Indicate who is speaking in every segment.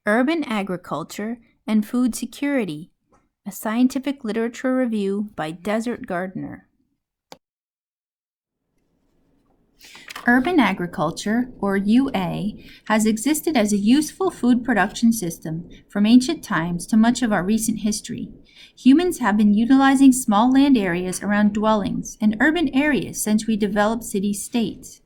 Speaker 1: Urban Agriculture and Food Security, a scientific literature review by Desert Gardener. Urban agriculture, or UA, has existed as a useful food production system from ancient times to much of our recent history. Humans have been utilizing small land areas around dwellings and urban areas since we developed city-states.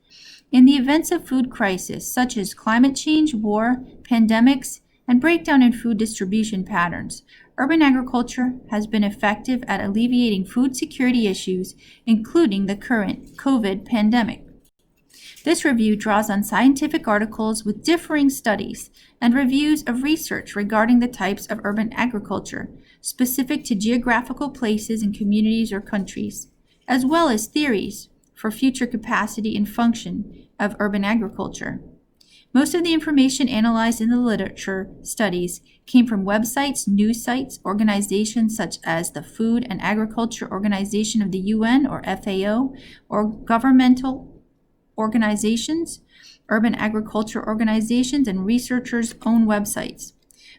Speaker 1: In the events of food crisis, such as climate change, war, pandemics, and breakdown in food distribution patterns, urban agriculture has been effective at alleviating food security issues, including the current COVID pandemic. This review draws on scientific articles with differing studies and reviews of research regarding the types of urban agriculture specific to geographical places and communities or countries, as well as theories for future capacity and function of urban agriculture. Most of the information analyzed in the literature studies came from websites, news sites, organizations such as the Food and Agriculture Organization of the UN, or FAO, or governmental organizations, urban agriculture organizations, and researchers' own websites.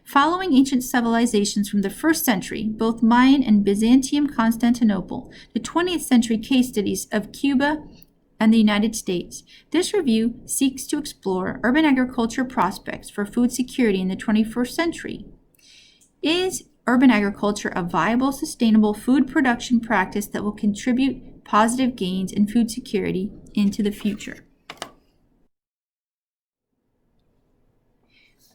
Speaker 1: Following ancient civilizations from the 1st century, both Mayan and Byzantium Constantinople, the 20th century case studies of Cuba and the United States, this review seeks to explore urban agriculture prospects for food security in the 21st century. Is urban agriculture a viable, sustainable food production practice that will contribute positive gains in food security into the future?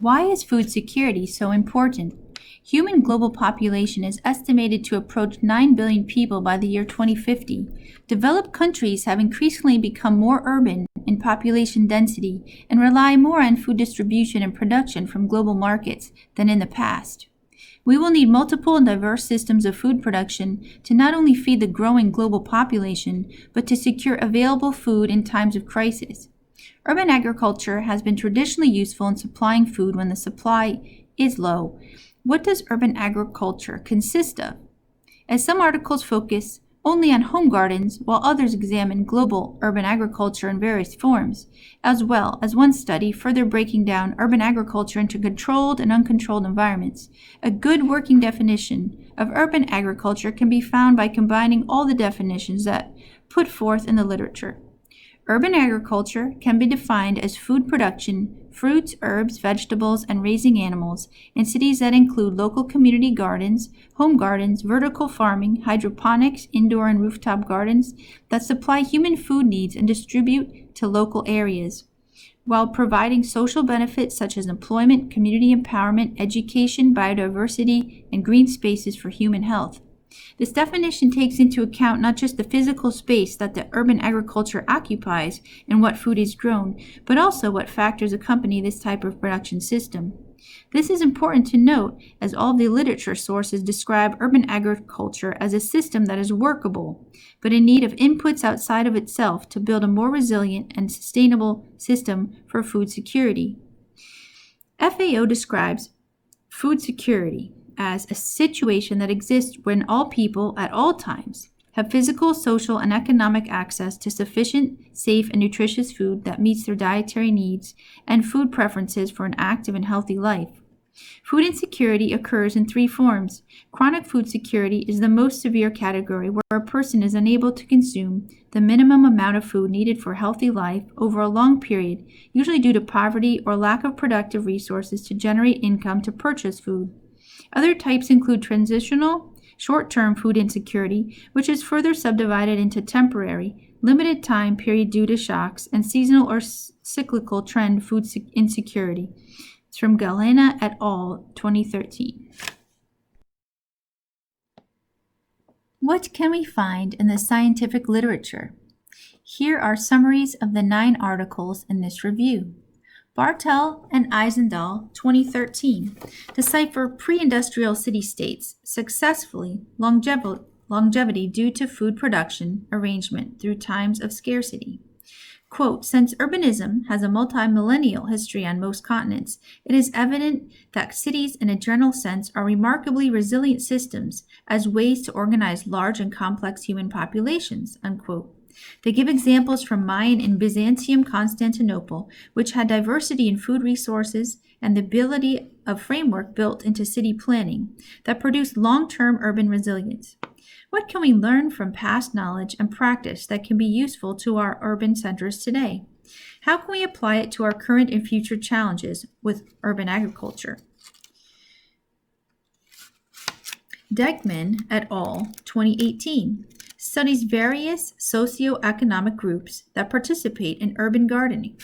Speaker 1: Why is food security so important? Human global population is estimated to approach 9 billion people by the year 2050. Developed countries have increasingly become more urban in population density and rely more on food distribution and production from global markets than in the past. We will need multiple and diverse systems of food production to not only feed the growing global population, but to secure available food in times of crisis. Urban agriculture has been traditionally useful in supplying food when the supply is low. What does urban agriculture consist of? As some articles focus only on home gardens, while others examine global urban agriculture in various forms, as well as one study further breaking down urban agriculture into controlled and uncontrolled environments. A good working definition of urban agriculture can be found by combining all the definitions that put forth in the literature. Urban agriculture can be defined as food production, fruits, herbs, vegetables, and raising animals in cities that include local community gardens, home gardens, vertical farming, hydroponics, indoor and rooftop gardens that supply human food needs and distribute to local areas, while providing social benefits such as employment, community empowerment, education, biodiversity, and green spaces for human health. This definition takes into account not just the physical space that the urban agriculture occupies and what food is grown, but also what factors accompany this type of production system. This is important to note, as all the literature sources describe urban agriculture as a system that is workable, but in need of inputs outside of itself to build a more resilient and sustainable system for food security. FAO describes food security as a situation that exists when all people at all times have physical, social, and economic access to sufficient, safe, and nutritious food that meets their dietary needs and food preferences for an active and healthy life. Food insecurity occurs in 3 forms. Chronic food security is the most severe category, where a person is unable to consume the minimum amount of food needed for a healthy life over a long period, usually due to poverty or lack of productive resources to generate income to purchase food. Other types include transitional, short-term food insecurity, which is further subdivided into temporary, limited time period due to shocks, and seasonal or cyclical trend food insecurity. It's from Galena et al., 2013. What can we find in the scientific literature? Here are summaries of the 9 articles in this review. Bartel and Eisendahl, 2013, decipher pre-industrial city-states successfully longevity due to food production arrangement through times of scarcity. Quote, since urbanism has a multi-millennial history on most continents, it is evident that cities in a general sense are remarkably resilient systems as ways to organize large and complex human populations, unquote. They give examples from Mayan and Byzantium Constantinople, which had diversity in food resources and the ability of framework built into city planning that produced long-term urban resilience. What can we learn from past knowledge and practice that can be useful to our urban centers today? How can we apply it to our current and future challenges with urban agriculture? Degman et al., 2018, studies various socioeconomic groups that participate in urban gardening.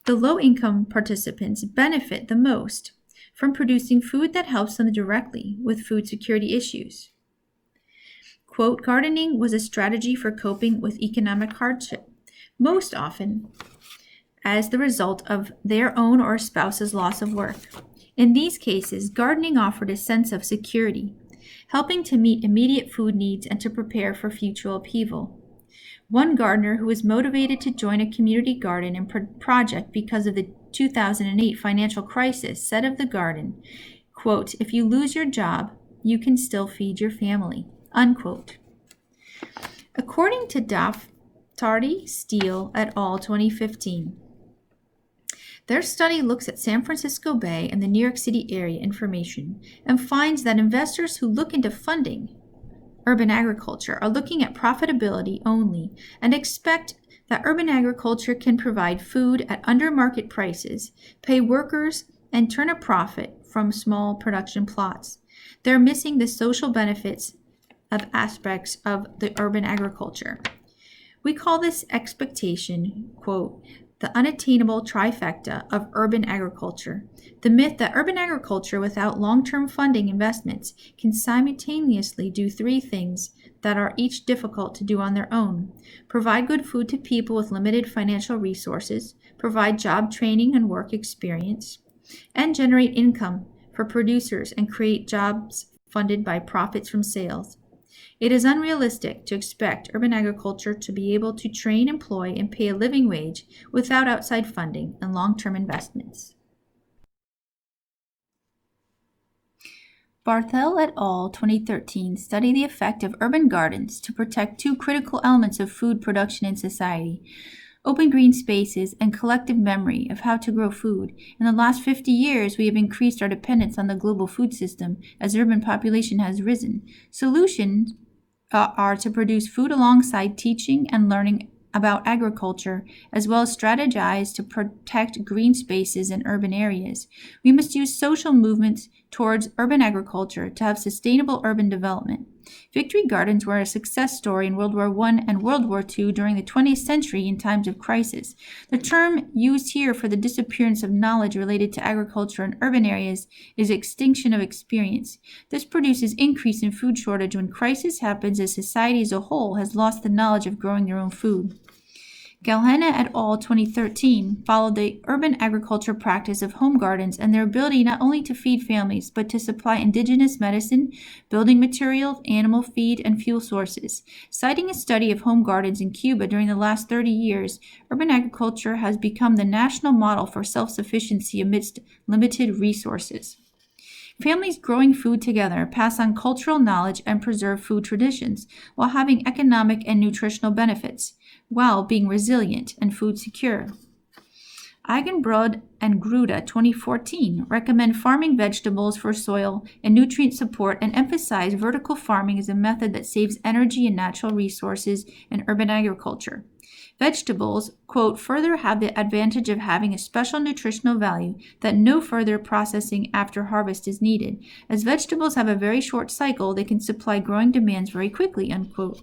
Speaker 1: The low-income participants benefit the most from producing food that helps them directly with food security issues. Quote, gardening was a strategy for coping with economic hardship, most often as the result of their own or a spouse's loss of work. In these cases, gardening offered a sense of security, helping to meet immediate food needs and to prepare for future upheaval. One gardener who was motivated to join a community garden and project because of the 2008 financial crisis said of the garden, quote, if you lose your job, you can still feed your family, unquote. According to Daftarty, Steele et al., 2015, their study looks at San Francisco Bay and the New York City area information and finds that investors who look into funding urban agriculture are looking at profitability only and expect that urban agriculture can provide food at under market prices, pay workers, and turn a profit from small production plots. They're missing the social benefits of aspects of the urban agriculture. We call this expectation, quote, the unattainable trifecta of urban agriculture, the myth that urban agriculture without long-term funding investments can simultaneously do three things that are each difficult to do on their own: provide good food to people with limited financial resources, provide job training and work experience, and generate income for producers and create jobs funded by profits from sales. It is unrealistic to expect urban agriculture to be able to train, employ, and pay a living wage without outside funding and long-term investments. Barthel et al., 2013, study the effect of urban gardens to protect two critical elements of food production in society: open green spaces and collective memory of how to grow food. In the last 50 years, we have increased our dependence on the global food system as urban population has risen. Solutions are to produce food alongside teaching and learning about agriculture, as well as strategize to protect green spaces in urban areas. We must use social movements towards urban agriculture to have sustainable urban development. Victory gardens were a success story in World War I and World War II during the 20th century in times of crisis. The term used here for the disappearance of knowledge related to agriculture in urban areas is extinction of experience. This produces increase in food shortage when crisis happens as society as a whole has lost the knowledge of growing their own food. Galhena et al. 2013 followed the urban agriculture practice of home gardens and their ability not only to feed families, but to supply indigenous medicine, building materials, animal feed, and fuel sources. Citing a study of home gardens in Cuba during the last 30 years, urban agriculture has become the national model for self-sufficiency amidst limited resources. Families growing food together pass on cultural knowledge and preserve food traditions while having economic and nutritional benefits, while being resilient and food secure. Eigenbrod and Gruda 2014 recommend farming vegetables for soil and nutrient support and emphasize vertical farming as a method that saves energy and natural resources in urban agriculture. Vegetables, quote, further have the advantage of having a special nutritional value that no further processing after harvest is needed. As vegetables have a very short cycle, they can supply growing demands very quickly, unquote.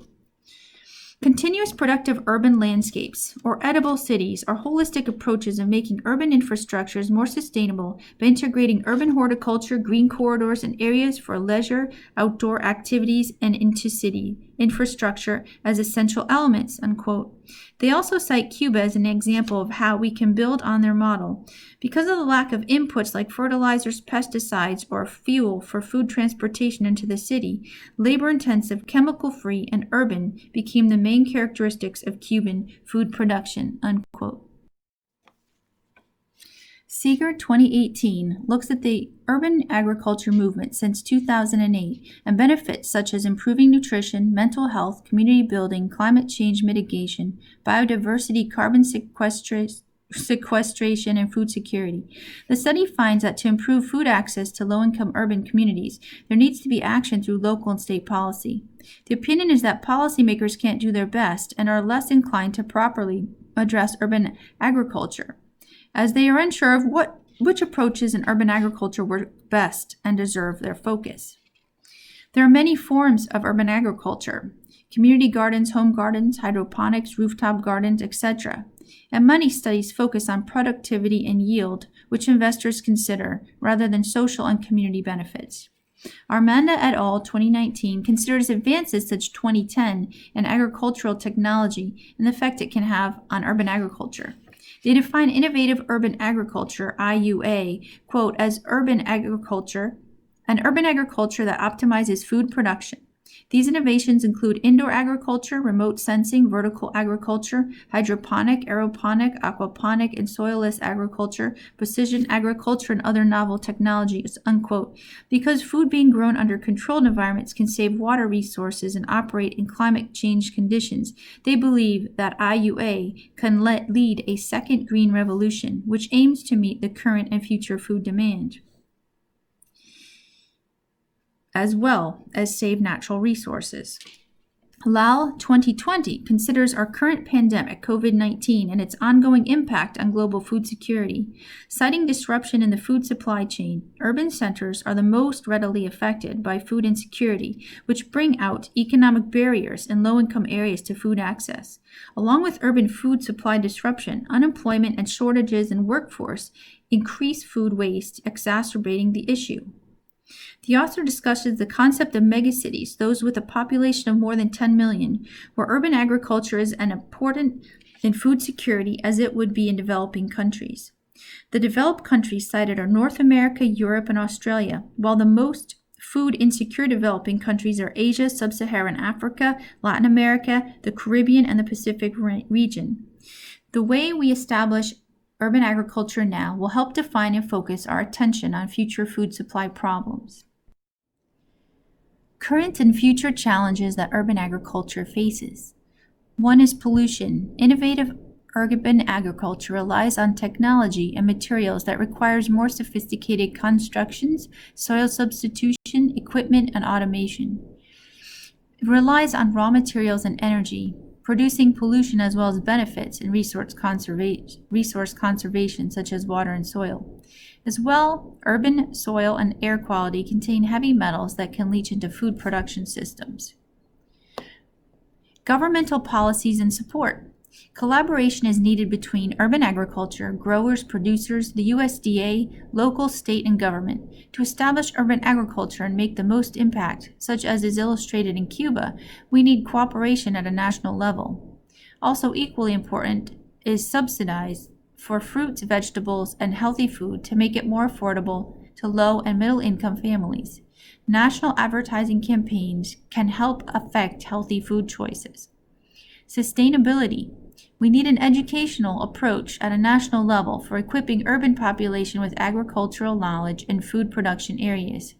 Speaker 1: Continuous productive urban landscapes, or edible cities, are holistic approaches of making urban infrastructures more sustainable by integrating urban horticulture, green corridors, and areas for leisure, outdoor activities, and into city infrastructure as essential elements, unquote. They also cite Cuba as an example of how we can build on their model. Because of the lack of inputs like fertilizers, pesticides, or fuel for food transportation into the city, labor-intensive, chemical-free, and urban became the main characteristics of Cuban food production, unquote. Seeger 2018 looks at the urban agriculture movement since 2008 and benefits such as improving nutrition, mental health, community building, climate change mitigation, biodiversity, carbon sequestration, and food security. The study finds that to improve food access to low-income urban communities, there needs to be action through local and state policy. The opinion is that policymakers can't do their best and are less inclined to properly address urban agriculture, as they are unsure of which approaches in urban agriculture work best and deserve their focus. There are many forms of urban agriculture: community gardens, home gardens, hydroponics, rooftop gardens, etc. And many studies focus on productivity and yield, which investors consider, rather than social and community benefits. Armanda et al. 2019 considers advances such as 2010 in agricultural technology and the effect it can have on urban agriculture. They define innovative urban agriculture, IUA, quote, as an urban agriculture that optimizes food production. These innovations include indoor agriculture, remote sensing, vertical agriculture, hydroponic, aeroponic, aquaponic, and soilless agriculture, precision agriculture, and other novel technologies, unquote. Because food being grown under controlled environments can save water resources and operate in climate change conditions, they believe that IUA can lead a second green revolution, which aims to meet the current and future food demand, as well as save natural resources. Lau 2020 considers our current pandemic, COVID-19, and its ongoing impact on global food security. Citing disruption in the food supply chain, urban centers are the most readily affected by food insecurity, which bring out economic barriers in low-income areas to food access. Along with urban food supply disruption, unemployment and shortages in workforce increase food waste, exacerbating the issue. The author discusses the concept of megacities, those with a population of more than 10 million, where urban agriculture is as important in food security as it would be in developing countries. The developed countries cited are North America, Europe, and Australia, while the most food insecure developing countries are Asia, Sub-Saharan Africa, Latin America, the Caribbean, and the Pacific region. The way we establish urban agriculture now will help define and focus our attention on future food supply problems. Current and future challenges that urban agriculture faces. One is pollution. Innovative urban agriculture relies on technology and materials that requires more sophisticated constructions, soil substitution, equipment, and automation. It relies on raw materials and energy, producing pollution as well as benefits in resource conservation such as water and soil. As well, urban soil and air quality contain heavy metals that can leach into food production systems. Governmental policies and support. Collaboration is needed between urban agriculture, growers, producers, the USDA, local, state, and government to establish urban agriculture and make the most impact, such as is illustrated in Cuba. We need cooperation at a national level. Also equally important is subsidize for fruits, vegetables, and healthy food to make it more affordable to low and middle income families. National advertising campaigns can help affect healthy food choices. Sustainability. We need an educational approach at a national level for equipping urban population with agricultural knowledge in food production areas.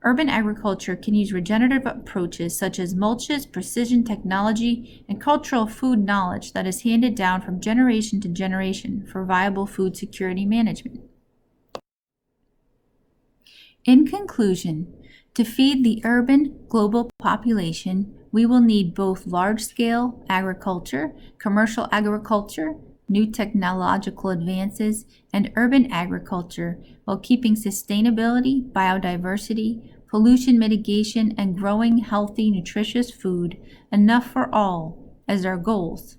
Speaker 1: Urban agriculture can use regenerative approaches such as mulches, precision technology, and cultural food knowledge that is handed down from generation to generation for viable food security management. In conclusion, to feed the urban global population, we will need both large-scale agriculture, commercial agriculture, new technological advances, and urban agriculture while keeping sustainability, biodiversity, pollution mitigation, and growing healthy, nutritious food enough for all as our goals.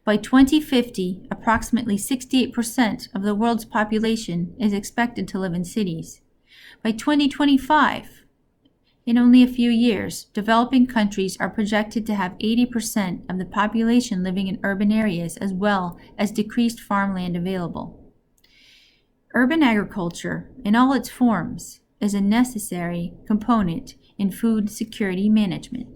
Speaker 1: By 2050, approximately 68% of the world's population is expected to live in cities. By 2025, in only a few years, developing countries are projected to have 80% of the population living in urban areas as well as decreased farmland available. Urban agriculture, in all its forms, is a necessary component in food security management.